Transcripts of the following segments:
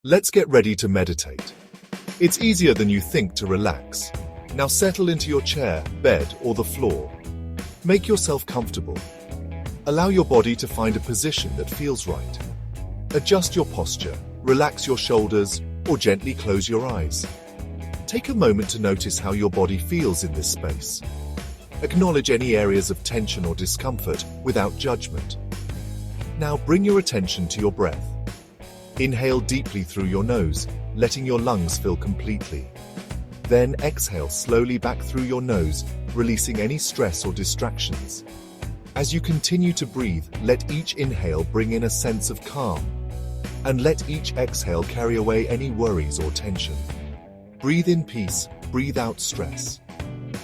Let's get ready to meditate. It's easier than you think to relax. Now settle into your chair, bed, or the floor. Make yourself comfortable. Allow your body to find a position that feels right. Adjust your posture, relax your shoulders, or gently close your eyes. Take a moment to notice how your body feels in this space. Acknowledge any areas of tension or discomfort without judgment. Now bring your attention to your breath. Inhale deeply through your nose, letting your lungs fill completely. Then exhale slowly back through your nose, releasing any stress or distractions. As you continue to breathe, let each inhale bring in a sense of calm, and let each exhale carry away any worries or tension. Breathe in peace, breathe out stress.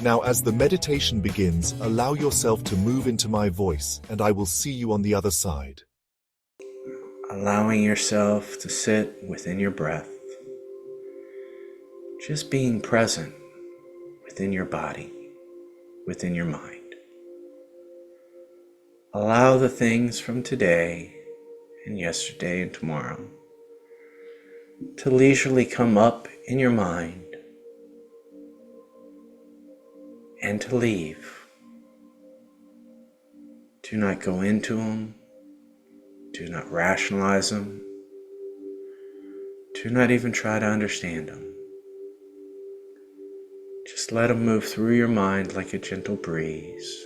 Now, as the meditation begins, allow yourself to move into my voice, and I will see you on the other side. Allowing yourself to sit within your breath, just being present within your body, within your mind. Allow the things from today and yesterday and tomorrow to leisurely come up in your mind and to leave. Do not go into them. Do not rationalize them. Do not even try to understand them. Just let them move through your mind like a gentle breeze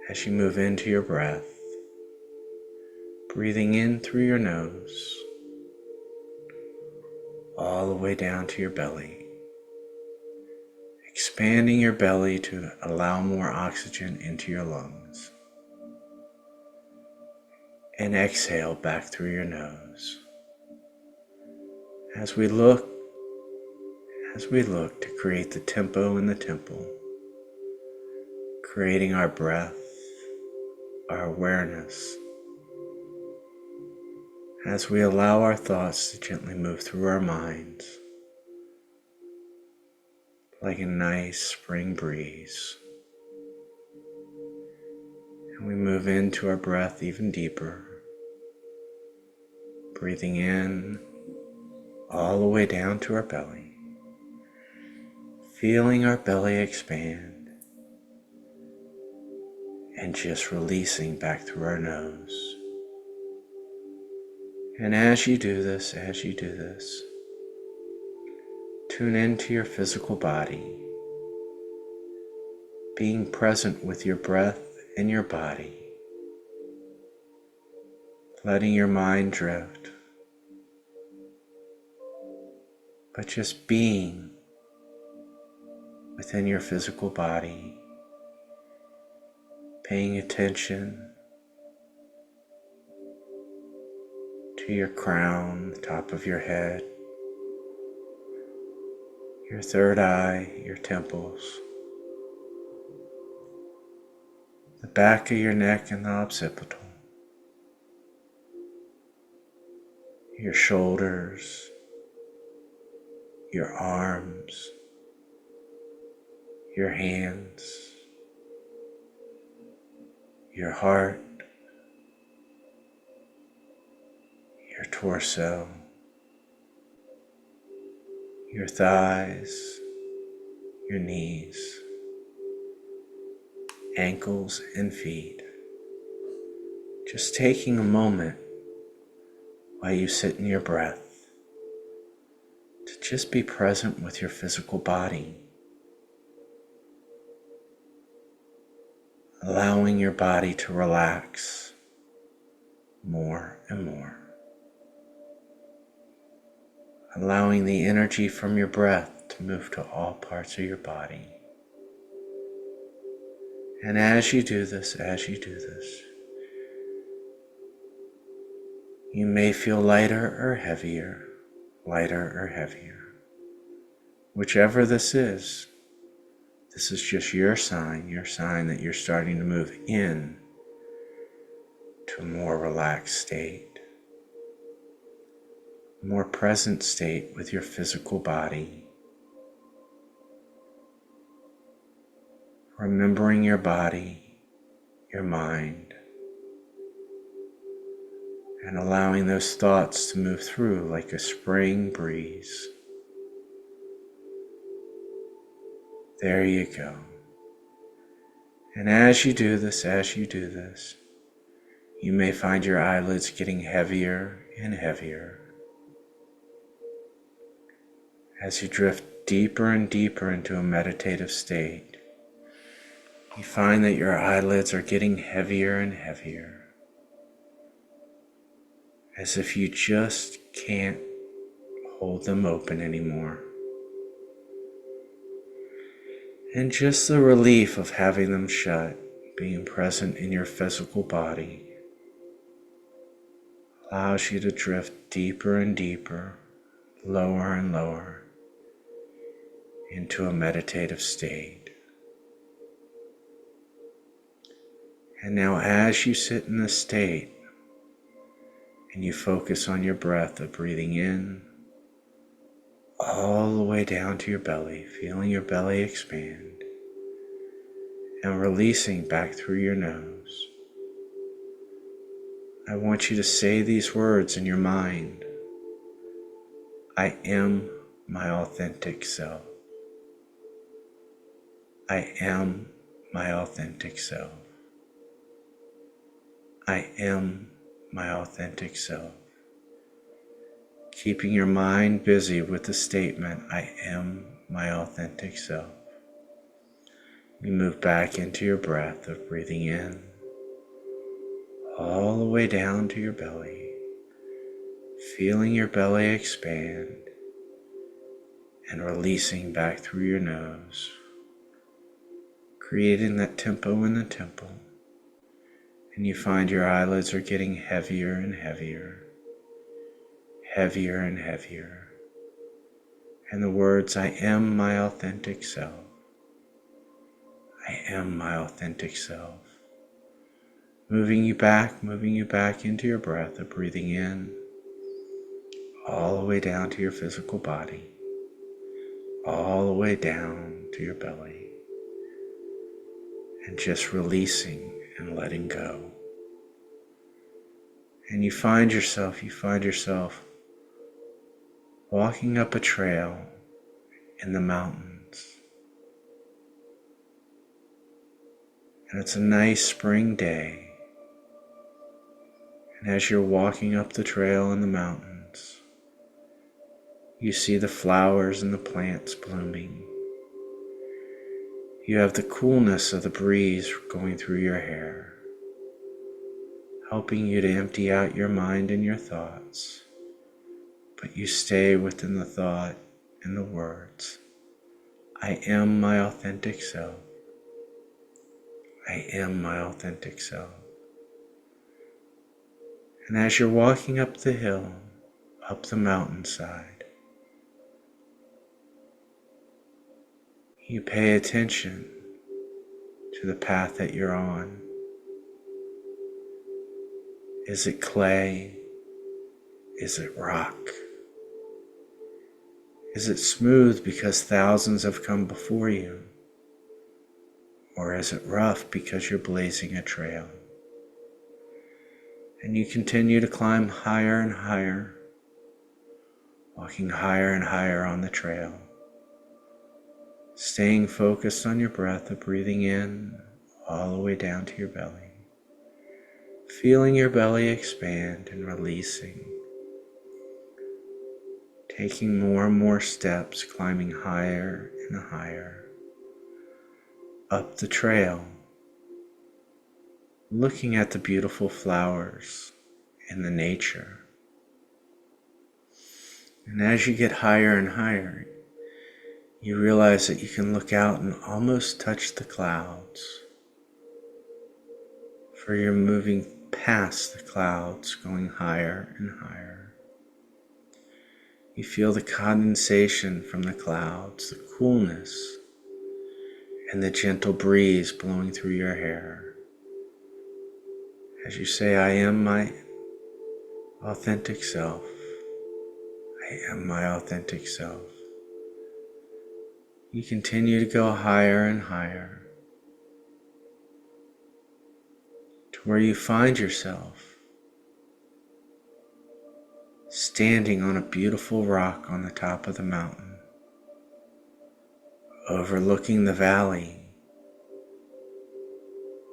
as you move into your breath, breathing in through your nose, all the way down to your belly, expanding your belly to allow more oxygen into your lungs. And exhale back through your nose. As we look to create the tempo in the temple, creating our breath, our awareness, as we allow our thoughts to gently move through our minds like a nice spring breeze. And we move into our breath even deeper, breathing in all the way down to our belly, feeling our belly expand and just releasing back through our nose. And as you do this, tune into your physical body, being present with your breath and your body, letting your mind drift, but just being within your physical body, paying attention to your crown, the top of your head, your third eye, your temples, the back of your neck and the occipital, your shoulders, your arms, your hands, your heart, your torso, your thighs, your knees, ankles and feet. Just taking a moment while you sit in your breath to just be present with your physical body, allowing your body to relax more and more, allowing the energy from your breath to move to all parts of your body. And as you do this, you may feel lighter or heavier, whichever this is just your sign that you're starting to move in to a more relaxed state, a more present state with your physical body, remembering your body, your mind, and allowing those thoughts to move through like a spring breeze. There you go. And as you do this, you may find your eyelids getting heavier and heavier. As you drift deeper and deeper into a meditative state, you find that your eyelids are getting heavier and heavier, as if you just can't hold them open anymore. And just the relief of having them shut, being present in your physical body, allows you to drift deeper and deeper, lower and lower, into a meditative state. And now as you sit in this state and you focus on your breath of breathing in all the way down to your belly, feeling your belly expand, and releasing back through your nose, I want you to say these words in your mind. I am my authentic self. I am my authentic self. I am my authentic self. Keeping your mind busy with the statement, I am my authentic self. You move back into your breath of breathing in all the way down to your belly, feeling your belly expand and releasing back through your nose, creating that tempo in the temple. And you find your eyelids are getting heavier and heavier, heavier and heavier. And the words, I am my authentic self. I am my authentic self. Moving you back into your breath of breathing in all the way down to your physical body, all the way down to your belly, and just releasing and letting go. And you find yourself walking up a trail in the mountains. And it's a nice spring day. And as you're walking up the trail in the mountains, you see the flowers and the plants blooming. You have the coolness of the breeze going through your hair, helping you to empty out your mind and your thoughts, but you stay within the thought and the words, I am my authentic self. I am my authentic self. And as you're walking up the hill, up the mountainside, you pay attention to the path that you're on. Is it clay? Is it rock? Is it smooth because thousands have come before you? Or is it rough because you're blazing a trail? And you continue to climb higher and higher, walking higher and higher on the trail, staying focused on your breath of breathing in all the way down to your belly, feeling your belly expand and releasing, taking more and more steps, climbing higher and higher up the trail, looking at the beautiful flowers in the nature. And as you get higher and higher, you realize that you can look out and almost touch the clouds, for you're moving past the clouds, going higher and higher. You feel the condensation from the clouds, the coolness, and the gentle breeze blowing through your hair. As you say, I am my authentic self. I am my authentic self. You continue to go higher and higher to where you find yourself standing on a beautiful rock on the top of the mountain, overlooking the valley,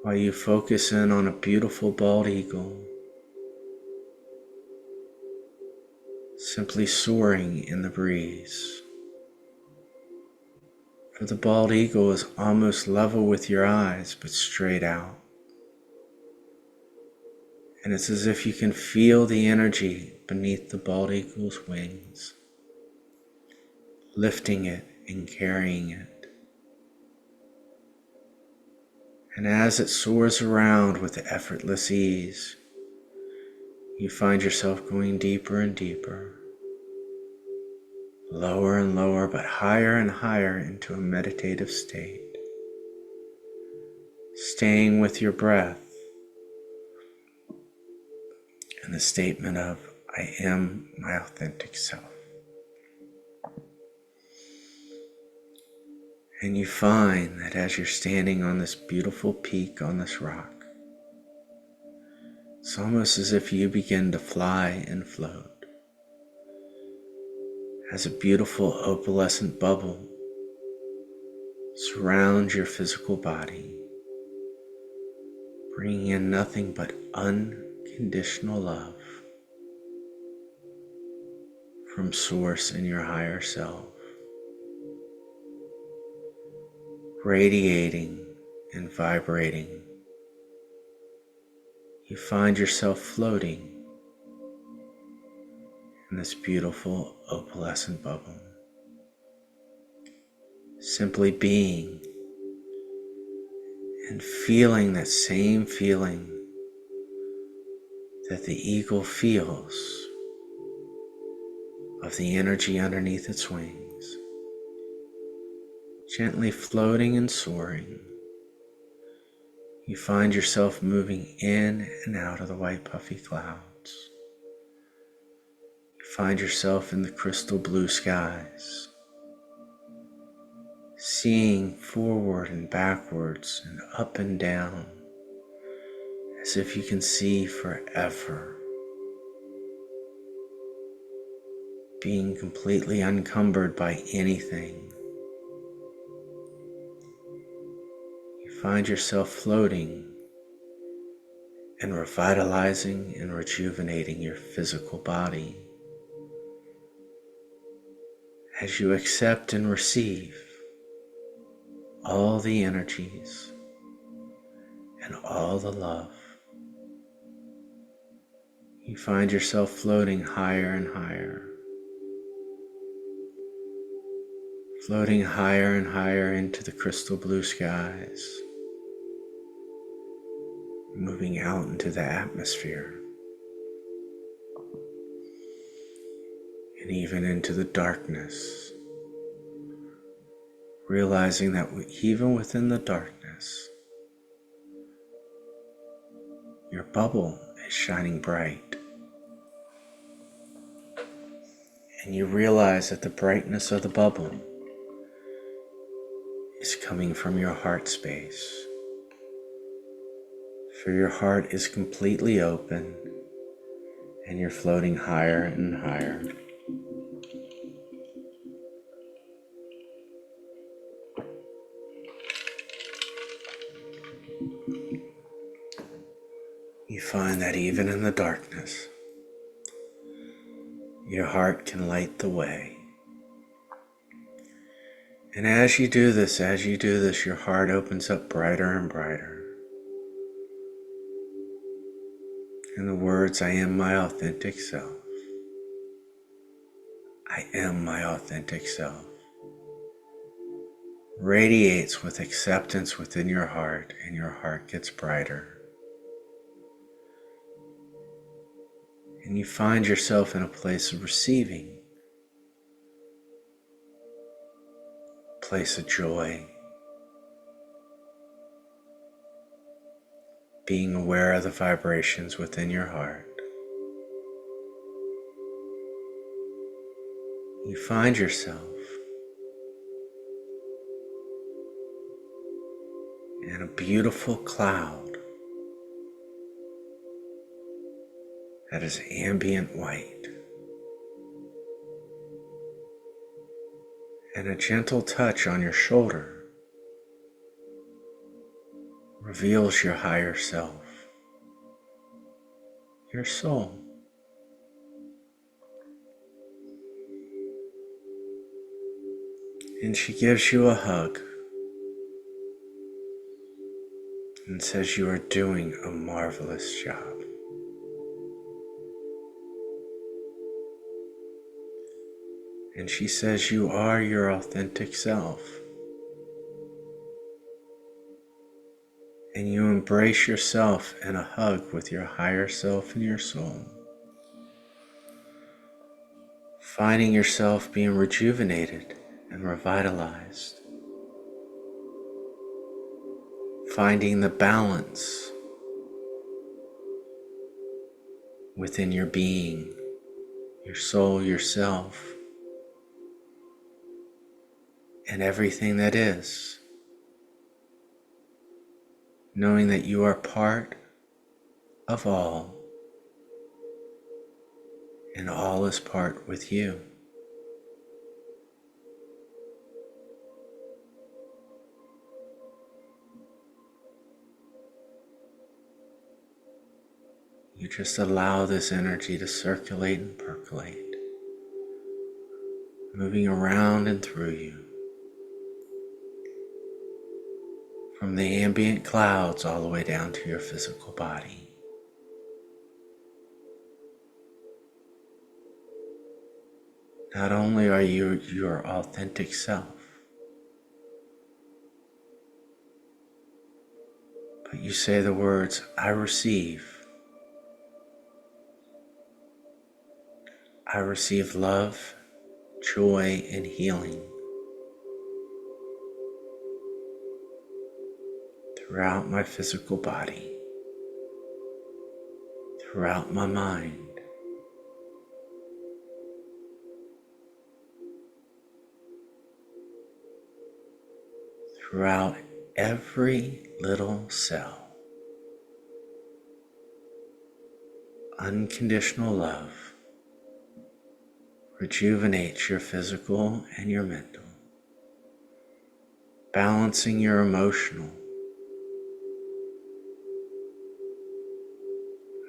while you focus in on a beautiful bald eagle, simply soaring in the breeze. For the bald eagle is almost level with your eyes, but straight out. And it's as if you can feel the energy beneath the bald eagle's wings, lifting it and carrying it. And as it soars around with effortless ease, you find yourself going deeper and deeper, lower and lower, but higher and higher into a meditative state, staying with your breath and the statement of, I am my authentic self. And you find that as you're standing on this beautiful peak on this rock, it's almost as if you begin to fly and float, as a beautiful opalescent bubble surrounds your physical body, bringing in nothing but unconditional love from Source and your higher self, radiating and vibrating. You find yourself floating in this beautiful opalescent bubble, simply being and feeling that same feeling that the eagle feels of the energy underneath its wings, gently floating and soaring. You find yourself moving in and out of the white puffy clouds. You find yourself in the crystal blue skies, seeing forward and backwards and up and down as if you can see forever, being completely unencumbered by anything. You find yourself floating and revitalizing and rejuvenating your physical body as you accept and receive all the energies and all the love. You find yourself floating higher and higher, floating higher and higher into the crystal blue skies, moving out into the atmosphere, and even into the darkness, realizing that even within the darkness, your bubble is shining bright. And you realize that the brightness of the bubble is coming from your heart space. For your heart is completely open and you're floating higher and higher. You find that even in the darkness, your heart can light the way. And as you do this, your heart opens up brighter and brighter. And the words, I am my authentic self. I am my authentic self, radiates with acceptance within your heart, and your heart gets brighter. And you find yourself in a place of receiving, a place of joy, being aware of the vibrations within your heart. You find yourself in a beautiful cloud that is ambient white. And a gentle touch on your shoulder reveals your higher self, your soul. And she gives you a hug and says you are doing a marvelous job. And she says you are your authentic self. And you embrace yourself in a hug with your higher self and your soul. Finding yourself being rejuvenated and revitalized. Finding the balance within your being, your soul, yourself, and everything that is. Knowing that you are part of all, and all is part with you. You just allow this energy to circulate and percolate, moving around and through you, from the ambient clouds all the way down to your physical body. Not only are you your authentic self, but you say the words, I receive. I receive love, joy, and healing throughout my physical body, throughout my mind, throughout every little cell. Unconditional love rejuvenates your physical and your mental, balancing your emotional.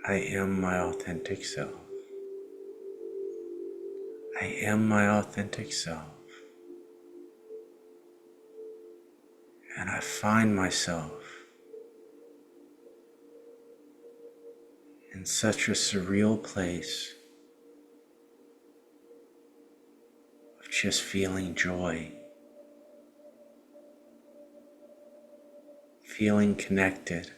I am my authentic self. I am my authentic self. And I find myself in such a surreal place of just feeling joy, feeling connected,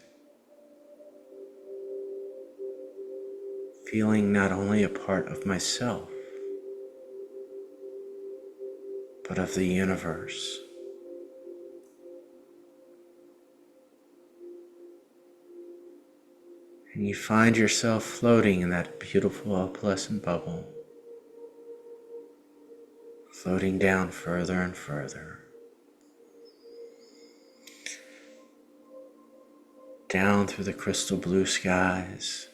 feeling not only a part of myself, but of the universe. And you find yourself floating in that beautiful opalescent bubble, floating down further and further, down through the crystal blue skies,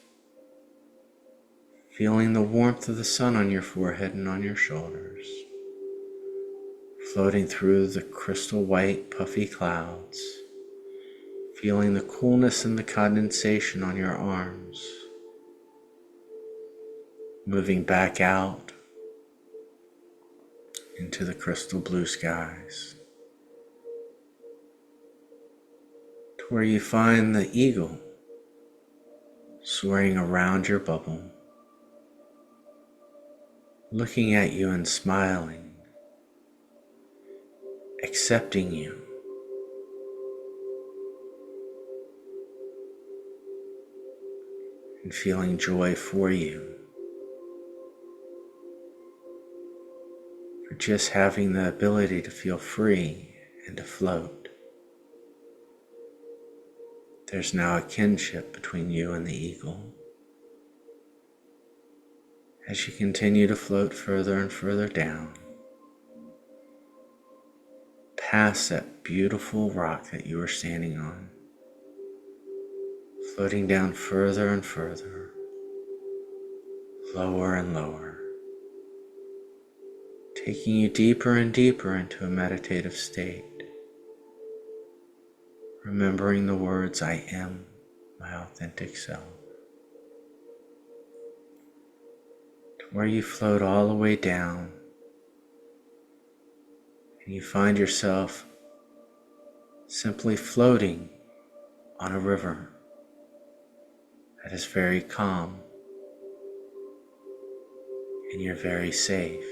feeling the warmth of the sun on your forehead and on your shoulders, floating through the crystal white puffy clouds, feeling the coolness and the condensation on your arms, moving back out into the crystal blue skies, to where you find the eagle soaring around your bubble, looking at you and smiling, accepting you, and feeling joy for you, for just having the ability to feel free and to float. There's now a kinship between you and the eagle. As you continue to float further and further down, past that beautiful rock that you were standing on, floating down further and further, lower and lower, taking you deeper and deeper into a meditative state, remembering the words, I am my authentic self, to where you float all the way down and you find yourself simply floating on a river that is very calm and you're very safe.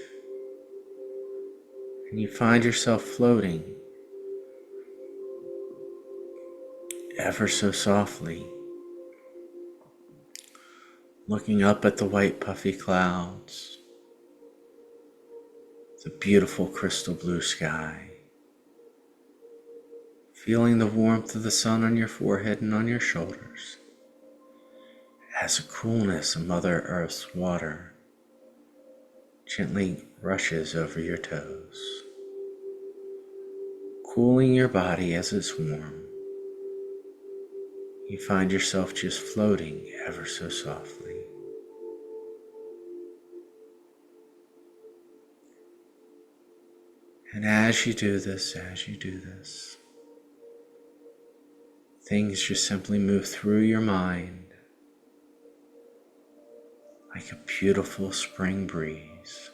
And you find yourself floating ever so softly, looking up at the white puffy clouds, the beautiful crystal blue sky, feeling the warmth of the sun on your forehead and on your shoulders, as the coolness of Mother Earth's water gently rushes over your toes, cooling your body as it's warm. You find yourself just floating ever so softly. And as you do this, things just simply move through your mind like a beautiful spring breeze.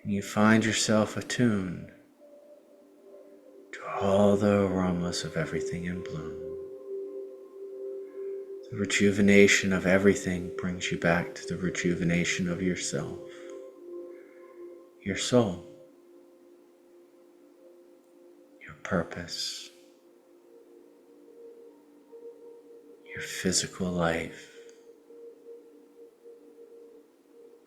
And you find yourself attuned to all the aromas of everything in bloom. The rejuvenation of everything brings you back to the rejuvenation of yourself, your soul, your purpose, your physical life.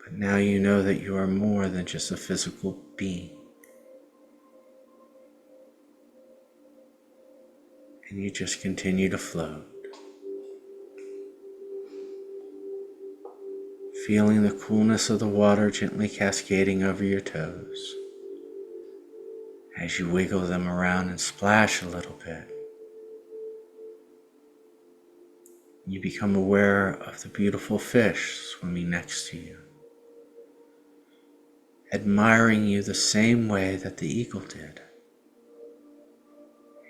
But now you know that you are more than just a physical being. And you just continue to float, feeling the coolness of the water gently cascading over your toes as you wiggle them around and splash a little bit. You become aware of the beautiful fish swimming next to you, admiring you the same way that the eagle did.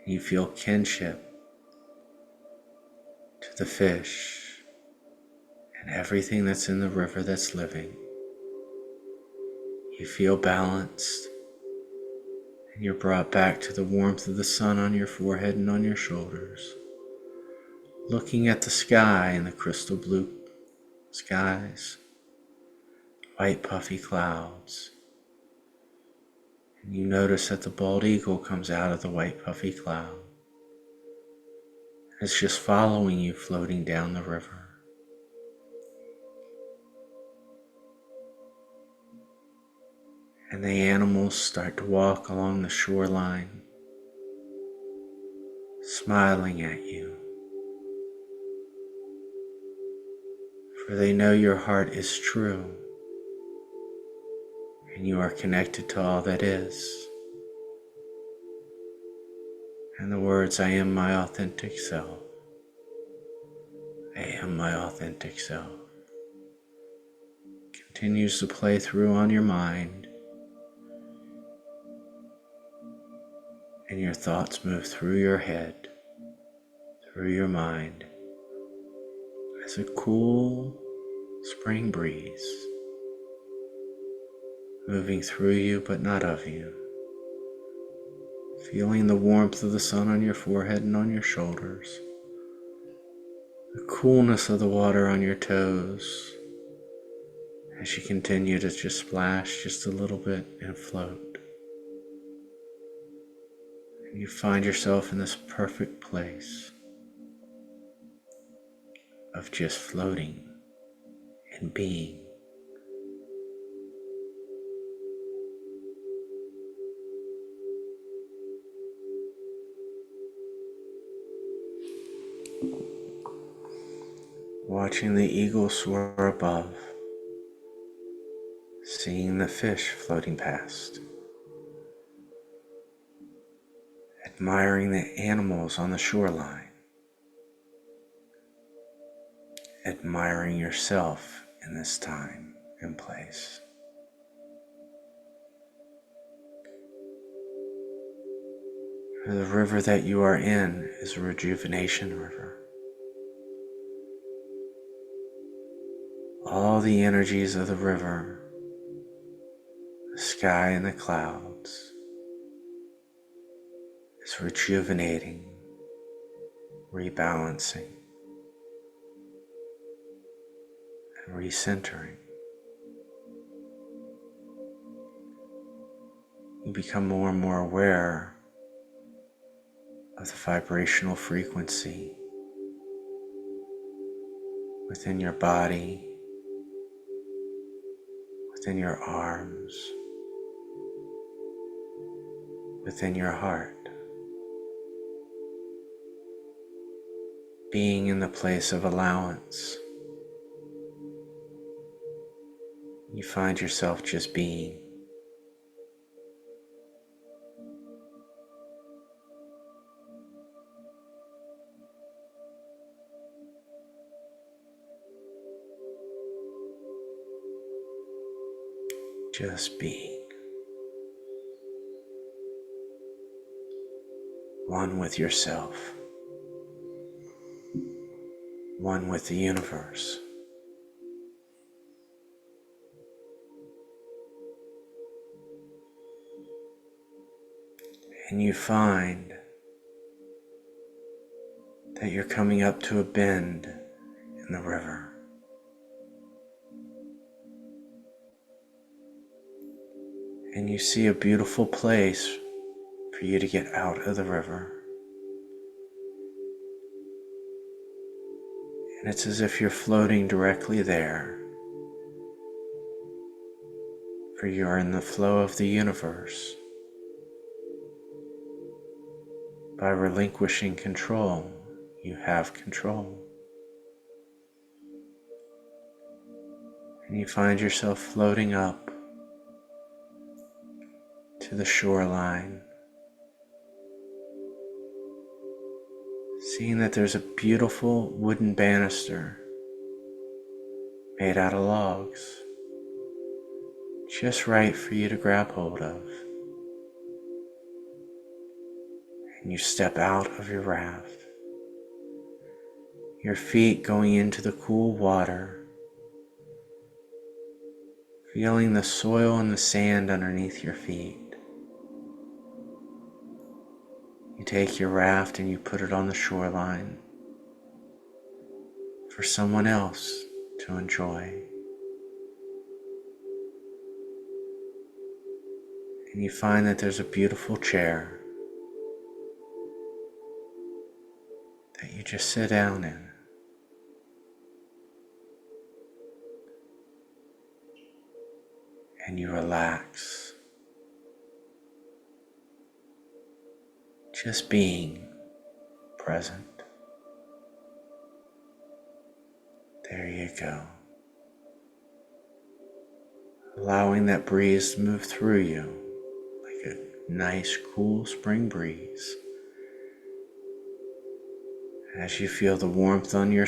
And you feel kinship to the fish and everything that's in the river that's living. You feel balanced, and you're brought back to the warmth of the sun on your forehead and on your shoulders, looking at the sky and the crystal blue skies, white puffy clouds. And you notice that the bald eagle comes out of the white puffy cloud. It's just following you, floating down the river. And the animals start to walk along the shoreline, smiling at you. For they know your heart is true, and you are connected to all that is. And the words, I am my authentic self, I am my authentic self, continues to play through on your mind, and your thoughts move through your head, through your mind, as a cool spring breeze, moving through you but not of you, feeling the warmth of the sun on your forehead and on your shoulders, the coolness of the water on your toes, as you continue to just splash just a little bit and float. And you find yourself in this perfect place of just floating and being. Watching the eagle soar above, seeing the fish floating past, admiring the animals on the shoreline, admiring yourself in this time and place. The river that you are in is a rejuvenation river. All the energies of the river, the sky and the clouds, is rejuvenating, rebalancing, and recentering. You become more and more aware of the vibrational frequency within your body, within your arms, within your heart. Being in the place of allowance, you find yourself just being. Just being. One with yourself. One with the universe. And you find that you're coming up to a bend in the river. And you see a beautiful place for you to get out of the river. And it's as if you're floating directly there, for you're in the flow of the universe. By relinquishing control, you have control. And you find yourself floating up to the shoreline, seeing that there's a beautiful wooden banister made out of logs, just right for you to grab hold of. And you step out of your raft, your feet going into the cool water, feeling the soil and the sand underneath your feet. You take your raft and you put it on the shoreline for someone else to enjoy. And you find that there's a beautiful chair that you just sit down in. And you relax. Just being present. There you go. Allowing that breeze to move through you like a nice cool spring breeze. As you feel the warmth on your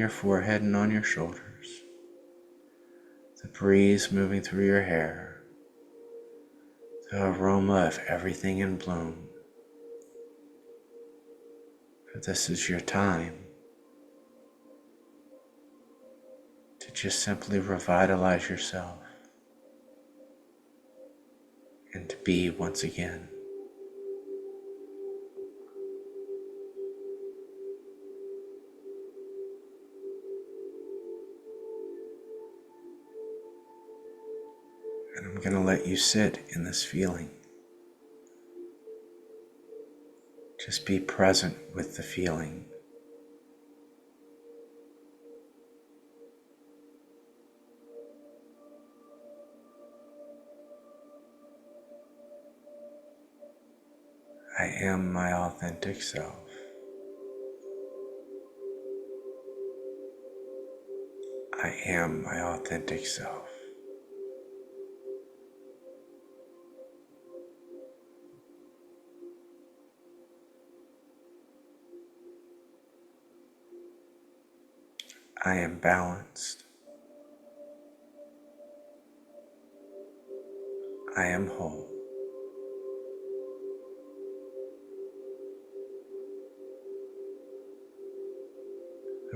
forehead and on your shoulders. The breeze moving through your hair. The aroma of everything in bloom. For this is your time to just simply revitalize yourself and to be once again. And I'm going to let you sit in this feeling. Just be present with the feeling. I am my authentic self. I am my authentic self. I am balanced. I am whole.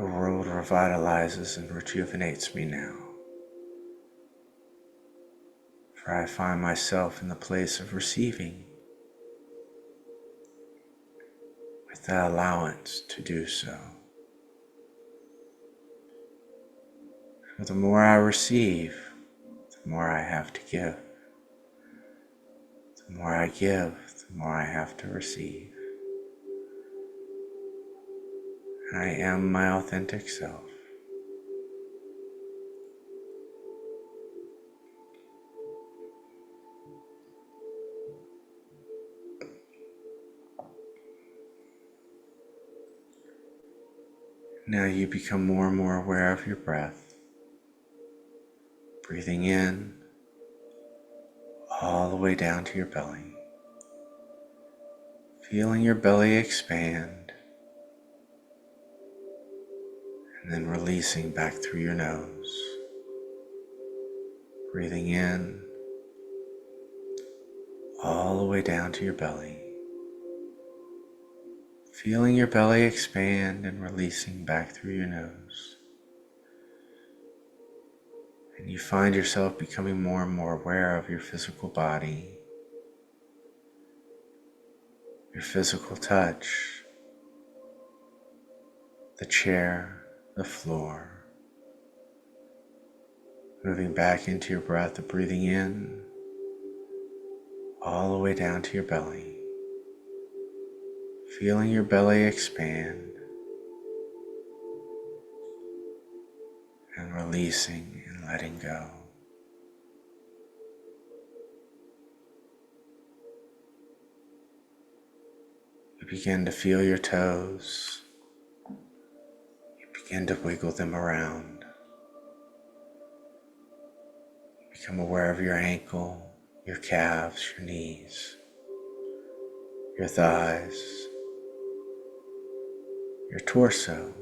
The world revitalizes and rejuvenates me now, for I find myself in the place of receiving, with the allowance to do so. For the more I receive, the more I have to give. The more I give, the more I have to receive. And I am my authentic self. Now you become more and more aware of your breath, breathing in all the way down to your belly, feeling your belly expand, and then releasing back through your nose, breathing in all the way down to your belly, feeling your belly expand and releasing back through your nose. And you find yourself becoming more and more aware of your physical body, your physical touch, the chair, the floor, moving back into your breath of breathing in all the way down to your belly, feeling your belly expand and releasing and letting go. You begin to feel your toes. You begin to wiggle them around. You become aware of your ankle, your calves, your knees, your thighs, your torso,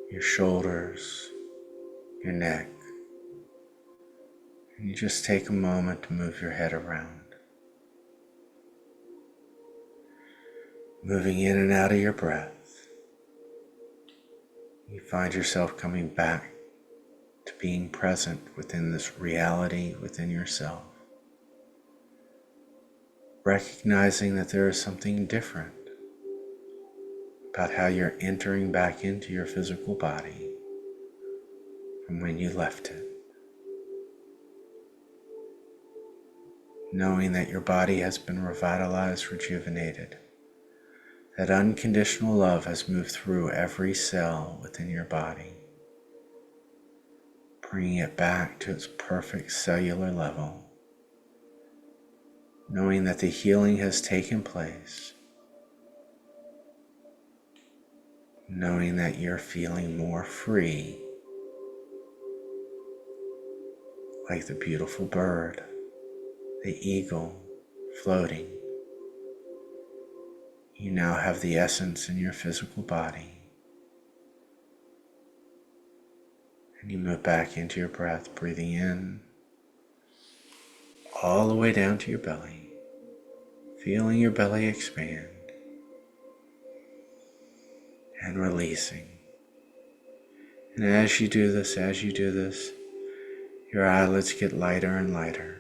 your shoulders, your neck. And you just take a moment to move your head around, moving in and out of your breath. You find yourself coming back to being present within this reality within yourself, recognizing that there is something different about how you're entering back into your physical body from when you left it. Knowing that your body has been revitalized, rejuvenated, that unconditional love has moved through every cell within your body, bringing it back to its perfect cellular level, knowing that the healing has taken place, knowing that you're feeling more free, like the beautiful bird, the eagle floating. You now have the essence in your physical body. And you move back into your breath, breathing in all the way down to your belly, feeling your belly expand and releasing. And as you do this, your eyelids get lighter and lighter,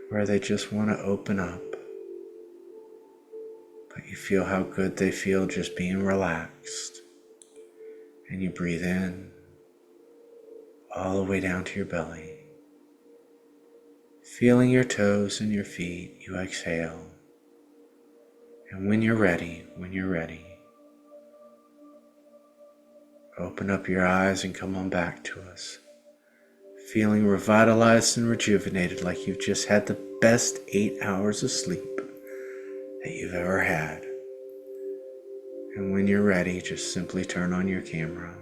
where they just want to open up. But you feel how good they feel just being relaxed. And you breathe in all the way down to your belly. Feeling your toes and your feet, you exhale. And when you're ready, open up your eyes and come on back to us. Feeling revitalized and rejuvenated like you've just had the best 8 hours of sleep that you've ever had. And when you're ready, just simply turn on your camera.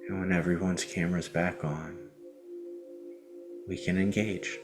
And when everyone's camera's back on, we can engage.